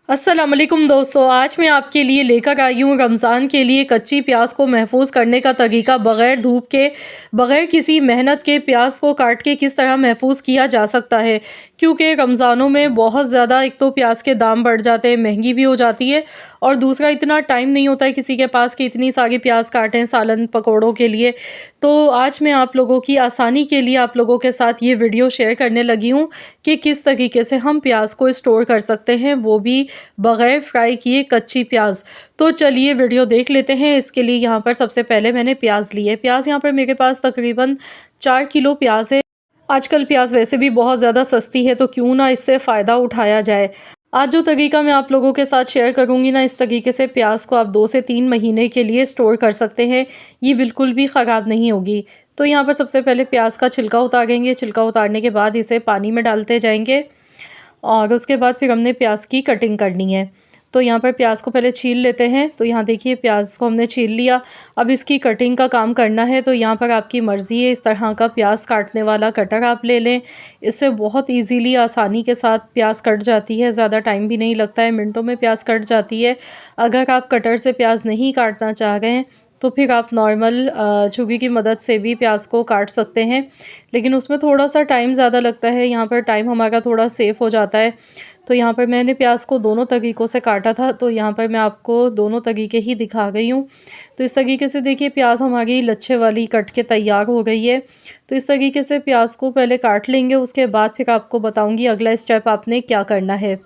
अस्सलाम वालेकुम दोस्तों, आज मैं आपके लिए लेकर आई हूँ रमज़ान के लिए कच्ची प्याज को महफूज करने का तरीका। बग़ैर धूप के, बग़ैर किसी मेहनत के प्याज को काट के किस तरह महफूज किया जा सकता है। क्योंकि रमज़ानों में बहुत ज़्यादा एक तो प्याज के दाम बढ़ जाते हैं, महंगी भी हो जाती है, और दूसरा इतना टाइम नहीं होता है किसी के पास कि इतनी सारी प्याज काटें सालन पकौड़ों के लिए। तो आज मैं आप लोगों की आसानी के लिए आप लोगों के साथ ये वीडियो शेयर करने लगी हूँ कि किस तरीके से हम प्याज को स्टोर कर सकते हैं, वो भी बग़ैर फ्राई किए कच्ची प्याज। तो चलिए वीडियो देख लेते हैं। इसके लिए यहाँ पर सबसे पहले मैंने प्याज ली है। प्याज यहाँ पर मेरे पास तकरीबन 4 किलो प्याज है। आजकल प्याज वैसे भी बहुत ज़्यादा सस्ती है, तो क्यों ना इससे फ़ायदा उठाया जाए। आज जो तरीका मैं आप लोगों के साथ शेयर करूंगी ना, इस तरीके से प्याज को आप 2 से 3 महीने के लिए स्टोर कर सकते हैं। ये बिल्कुल भी ख़राब नहीं होगी। तो यहाँ पर सबसे पहले प्याज का छिलका उतारेंगे। छिलका उतारने के बाद इसे पानी में डालते जाएंगे और उसके बाद फिर हमने प्याज की कटिंग करनी है। तो यहाँ पर प्याज को पहले छील लेते हैं। तो यहाँ देखिए प्याज को हमने छील लिया। अब इसकी कटिंग का काम करना है। तो यहाँ पर आपकी मर्ज़ी है, इस तरह का प्याज काटने वाला कटर आप ले लें। इससे बहुत इजीली आसानी के साथ प्याज कट जाती है, ज़्यादा टाइम भी नहीं लगता है, मिनटों में प्याज कट जाती है। अगर आप कटर से प्याज नहीं काटना चाह रहे हैं तो फिर आप नॉर्मल छुरी की मदद से भी प्याज को काट सकते हैं, लेकिन उसमें थोड़ा सा टाइम ज़्यादा लगता है। यहाँ पर टाइम हमारा थोड़ा सेफ हो जाता है। तो यहाँ पर मैंने प्याज को दोनों तरीक़ों से काटा था, तो यहाँ पर मैं आपको दोनों तरीके ही दिखा गई हूँ। तो इस तरीके से देखिए प्याज हमारी लच्छे वाली कट के तैयार हो गई है। तो इस तरीके से प्याज को पहले काट लेंगे, उसके बाद फिर आपको बताऊँगी अगला स्टेप आपने क्या करना है।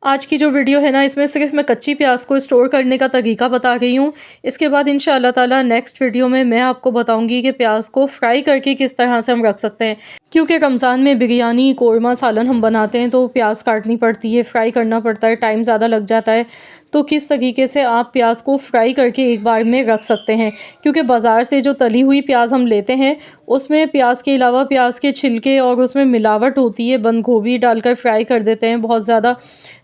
आज की जो वीडियो है ना, इसमें सिर्फ मैं कच्ची प्याज को स्टोर करने का तरीका बता रही हूँ। इसके बाद इंशाअल्लाह ताला नेक्स्ट वीडियो में मैं आपको बताऊँगी कि प्याज को फ्राई करके किस तरह से हम रख सकते हैं। क्योंकि रमज़ान में बिरयानी, कोरमा, सालन हम बनाते हैं तो प्याज काटनी पड़ती है, फ्राई करना पड़ता है, टाइम ज़्यादा लग जाता है। तो किस तरीके से आप प्याज को फ्राई करके एक बार में रख सकते हैं। क्योंकि बाज़ार से जो तली हुई प्याज हम लेते हैं, उसमें प्याज के अलावा प्याज के छिलके और उसमें मिलावट होती है, बंद गोभी डालकर फ्राई कर देते हैं बहुत ज़्यादा।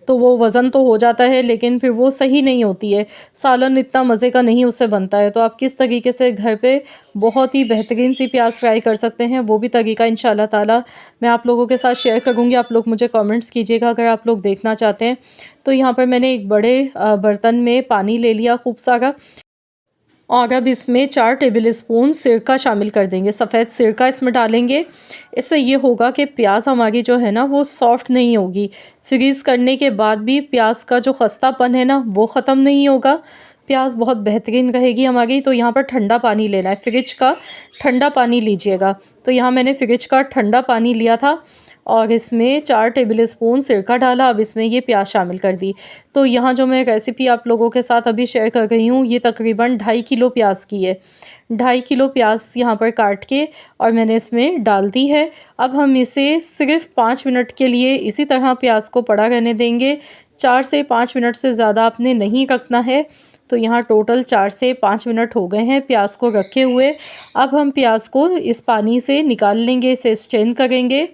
तो वो वज़न तो हो जाता है, लेकिन फिर वो सही नहीं होती है। सालन इतना मज़े का नहीं उससे बनता है। तो आप किस तरीके से घर पे बहुत ही बेहतरीन सी प्याज फ्राई कर सकते हैं, वो भी तरीका इंशाअल्लाह ताला मैं आप लोगों के साथ शेयर करूँगी। आप लोग मुझे कमेंट्स कीजिएगा अगर आप लोग देखना चाहते हैं। तो यहाँ पर मैंने एक बड़े बर्तन में पानी ले लिया खूब सारा, और अब इसमें 4 टेबल स्पून सिरका शामिल कर देंगे। सफ़ेद सिरका इसमें डालेंगे। इससे ये होगा कि प्याज हमारी जो है ना वो सॉफ़्ट नहीं होगी। फ्रीज़ करने के बाद भी प्याज का जो खस्तापन है ना वो ख़त्म नहीं होगा। प्याज बहुत बेहतरीन रहेगी हमारी। तो यहाँ पर ठंडा पानी लेना है, फ्रिज का ठंडा पानी लीजिएगा। तो यहाँ मैंने फ्रिज का ठंडा पानी लिया था और इसमें 4 टेबल स्पून सिरका डाला। अब इसमें ये प्याज शामिल कर दी। तो यहाँ जो मैं रेसिपी आप लोगों के साथ अभी शेयर कर रही हूँ, ये तकरीबन 2.5 किलो प्याज की है। 2.5 किलो प्याज यहाँ पर काट के और मैंने इसमें डाल दी है। अब हम इसे सिर्फ 5 मिनट के लिए इसी तरह प्याज को पड़ा रहने देंगे। 4 से 5 मिनट से ज़्यादा आपने नहीं रखना है। तो यहाँ टोटल 4 से 5 मिनट हो गए हैं प्याज को रखे हुए। अब हम प्याज को इस पानी से निकाल लेंगे, इसे स्ट्रेन करेंगे।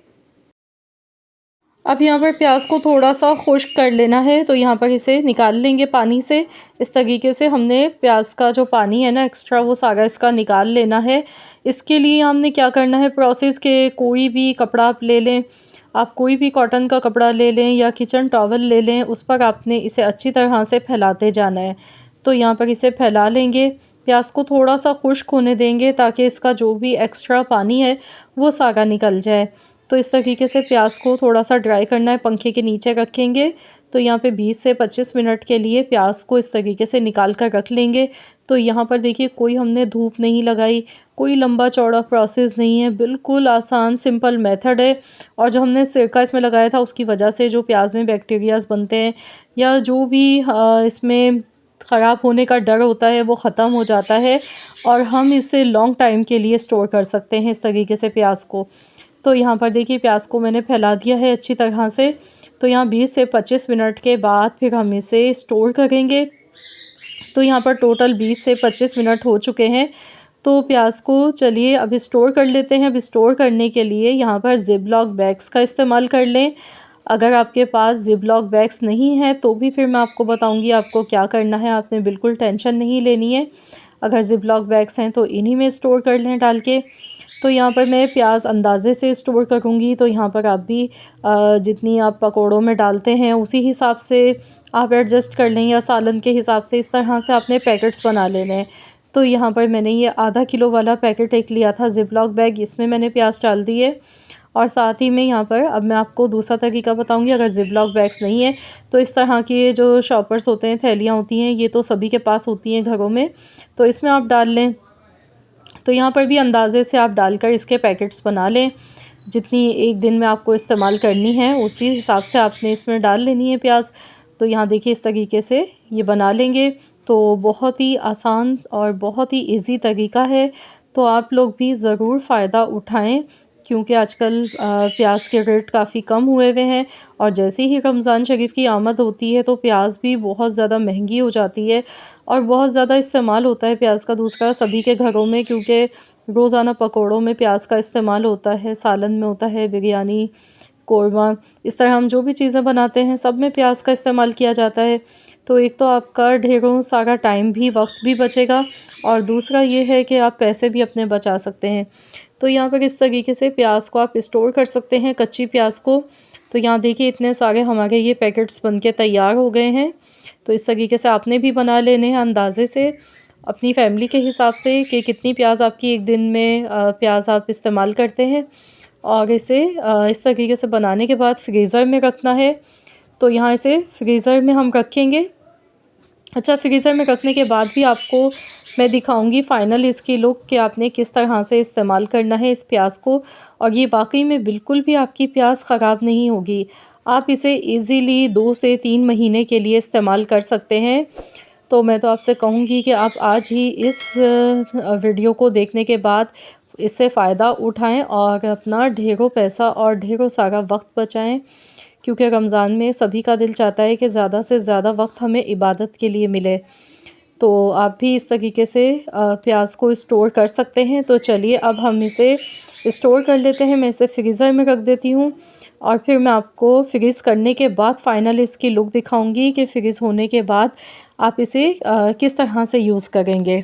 अब यहाँ पर प्याज को थोड़ा सा खुश्क कर लेना है। तो यहाँ पर इसे निकाल लेंगे पानी से। इस तरीके से हमने प्याज का जो पानी है ना एक्स्ट्रा, वो सारा इसका निकाल लेना है। इसके लिए हमने क्या करना है, प्रोसेस के कोई भी कपड़ा आप ले लें, आप कोई भी कॉटन का कपड़ा ले लें या किचन टॉवल ले लें, उस पर आपने इसे अच्छी तरह से फैलाते जाना है। तो यहाँ पर इसे फैला लेंगे। प्याज को थोड़ा सा खुश्क होने देंगे ताकि इसका जो भी एक्स्ट्रा पानी है वो सारा निकल जाए। तो इस तरीके से प्याज को थोड़ा सा ड्राई करना है, पंखे के नीचे रखेंगे। तो यहाँ पे 20 से 25 मिनट के लिए प्याज को इस तरीके से निकाल कर रख लेंगे। तो यहाँ पर देखिए कोई हमने धूप नहीं लगाई, कोई लंबा चौड़ा प्रोसेस नहीं है, बिल्कुल आसान सिंपल मेथड है। और जो हमने सिरका इसमें लगाया था उसकी वजह से जो प्याज में बैक्टीरियाज बनते हैं या जो भी इसमें ख़राब होने का डर होता है वो ख़त्म हो जाता है, और हम इसे लॉन्ग टाइम के लिए स्टोर कर सकते हैं इस तरीके से प्याज को। तो यहाँ पर देखिए प्याज को मैंने फैला दिया है अच्छी तरह से। तो यहाँ 20 से 25 मिनट के बाद फिर हम इसे स्टोर करेंगे। तो यहाँ पर टोटल 20 से 25 मिनट हो चुके हैं। तो प्याज को चलिए अब स्टोर कर लेते हैं। अब स्टोर करने के लिए यहाँ पर ज़िप लॉक बैग्स का इस्तेमाल कर लें। अगर आपके पास ज़िप लॉक बैग्स नहीं है तो भी फिर मैं आपको बताऊँगी आपको क्या करना है। आपने बिल्कुल टेंशन नहीं लेनी है। अगर ज़िप लॉक बैग्स हैं तो इन्हीं में स्टोर कर लें डाल के। तो यहाँ पर मैं प्याज अंदाज़े से स्टोर करूँगी। तो यहाँ पर आप भी जितनी आप पकोड़ों में डालते हैं उसी हिसाब से आप एडजस्ट कर लें या सालन के हिसाब से इस तरह से आपने पैकेट्स बना लेने हैं। तो यहाँ पर मैंने ये आधा किलो वाला पैकेट एक लिया था ज़िप-लॉक बैग, इसमें मैंने प्याज डाल दिए और साथ ही में यहाँ पर अब मैं आपको दूसरा तरीका बताऊँगी। अगर ज़िप-लॉक बैग्स नहीं है तो इस तरह की जो शॉपर्स होते हैं, थैलियाँ होती हैं, ये तो सभी के पास होती हैं घरों में, तो इसमें आप डाल लें। तो यहाँ पर भी अंदाज़े से आप डालकर इसके पैकेट्स बना लें। जितनी एक दिन में आपको इस्तेमाल करनी है उसी हिसाब से आपने इसमें डाल लेनी है प्याज। तो यहाँ देखिए इस तरीके से ये बना लेंगे तो बहुत ही आसान और बहुत ही इजी तरीका है। तो आप लोग भी ज़रूर फ़ायदा उठाएं क्योंकि आजकल प्याज के रेट काफ़ी कम हुए हुए हैं और जैसे ही रमज़ान शरीफ की आमद होती है तो प्याज भी बहुत ज़्यादा महंगी हो जाती है और बहुत ज़्यादा इस्तेमाल होता है प्याज का दूसरा सभी के घरों में, क्योंकि रोज़ाना पकौड़ों में प्याज का इस्तेमाल होता है, सालन में होता है, बिरयानी, कोरमा, इस तरह हम जो भी चीज़ें बनाते हैं सब में प्याज का इस्तेमाल किया जाता है। तो एक तो आपका ढेरों सारा टाइम भी, वक्त भी बचेगा और दूसरा ये है कि आप पैसे भी अपने बचा सकते हैं। तो यहाँ पर इस तरीके से प्याज को आप स्टोर कर सकते हैं, कच्ची प्याज को। तो यहाँ देखिए इतने सारे हमारे ये पैकेट्स बनके तैयार हो गए हैं। तो इस तरीके से आपने भी बना लेने हैं अंदाज़े से अपनी फैमिली के हिसाब से कि कितनी प्याज आपकी एक दिन में प्याज आप इस्तेमाल करते हैं और इसे इस तरीके से बनाने के बाद फ्रीज़र में रखना है। तो यहाँ इसे फ्रीज़र में हम रखेंगे। अच्छा, फ्रीज़र में रखने के बाद भी आपको मैं दिखाऊंगी फ़ाइनल इसकी लुक कि आपने किस तरह से इस्तेमाल करना है इस प्याज को, और ये वाकई में बिल्कुल भी आपकी प्याज ख़राब नहीं होगी। आप इसे इजीली 2 से 3 महीने के लिए इस्तेमाल कर सकते हैं। तो मैं तो आपसे कहूँगी कि आप आज ही इस वीडियो को देखने के बाद इससे फ़ायदा उठाएं और अपना ढेरों पैसा और ढेरों सारा वक्त बचाएं, क्योंकि रमज़ान में सभी का दिल चाहता है कि ज़्यादा से ज़्यादा वक्त हमें इबादत के लिए मिले। तो आप भी इस तरीके से प्याज को स्टोर कर सकते हैं। तो चलिए अब हम इसे स्टोर कर लेते हैं। मैं इसे फ्रीज़र में रख देती हूँ और फिर मैं आपको फ्रीज़ करने के बाद फ़ाइनल इसकी लुक दिखाऊंगी कि फ्रीज़ होने के बाद आप इसे किस तरह से यूज़ करेंगे।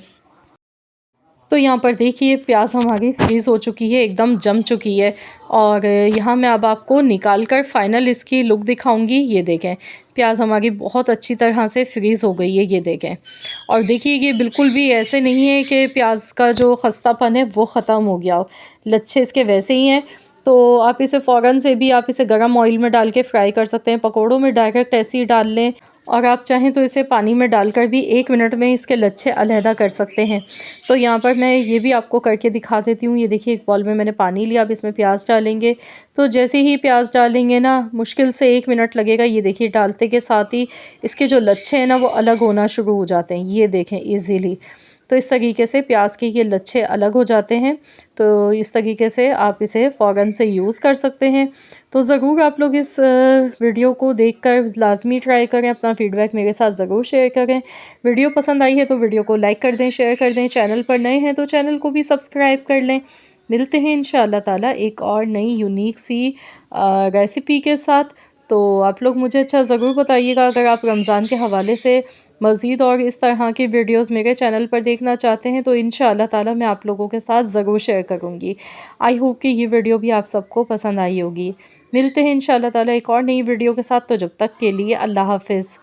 तो यहाँ पर देखिए प्याज हमारी फ्रीज़ हो चुकी है, एकदम जम चुकी है और यहाँ मैं अब आपको निकाल कर फ़ाइनल इसकी लुक दिखाऊंगी। ये देखें प्याज हमारी बहुत अच्छी तरह से फ्रीज़ हो गई है, ये देखें। और देखिए ये बिल्कुल भी ऐसे नहीं है कि प्याज का जो खस्तापन है वो ख़त्म हो गया हो, लच्छे इसके वैसे ही हैं। तो आप इसे फ़ौरन से भी आप इसे गरम ऑयल में डाल के फ्राई कर सकते हैं, पकौड़ों में डायरेक्ट ऐसे ही डाल लें और आप चाहें तो इसे पानी में डालकर भी 1 मिनट में इसके लच्छे अलहदा कर सकते हैं। तो यहाँ पर मैं ये भी आपको करके दिखा देती हूँ। ये देखिए एक बॉल में मैंने पानी लिया, अब इसमें प्याज डालेंगे। तो जैसे ही प्याज डालेंगे ना मुश्किल से 1 मिनट लगेगा। ये देखिए डालते के साथ ही इसके जो लच्छे हैं ना वो अलग होना शुरू हो जाते हैं, ये देखें ईज़िली। तो इस तरीके से प्याज के ये लच्छे अलग हो जाते हैं। तो इस तरीके से आप इसे फ़ौरन से यूज़ कर सकते हैं। तो ज़रूर आप लोग इस वीडियो को देखकर लाज़मी ट्राई करें, अपना फ़ीडबैक मेरे साथ ज़रूर शेयर करें। वीडियो पसंद आई है तो वीडियो को लाइक कर दें, शेयर कर दें। चैनल पर नए हैं तो चैनल को भी सब्सक्राइब कर लें। मिलते हैं इंशाअल्लाह ताला एक और नई यूनिक सी रेसिपी के साथ। तो आप लोग मुझे अच्छा ज़रूर बताइएगा अगर आप रमज़ान के हवाले से मज़ीद और इस तरह की वीडियोज़ मेरे चैनल पर देखना चाहते हैं तो इंशाअल्लाह ताला मैं आप लोगों के साथ ज़रूर शेयर करूँगी। आई होप कि ये वीडियो भी आप सबको पसंद आई होगी। मिलते हैं इंशाअल्लाह ताला एक और नई वीडियो के साथ। तो जब तक के लिए अल्लाह हाफ़िज़।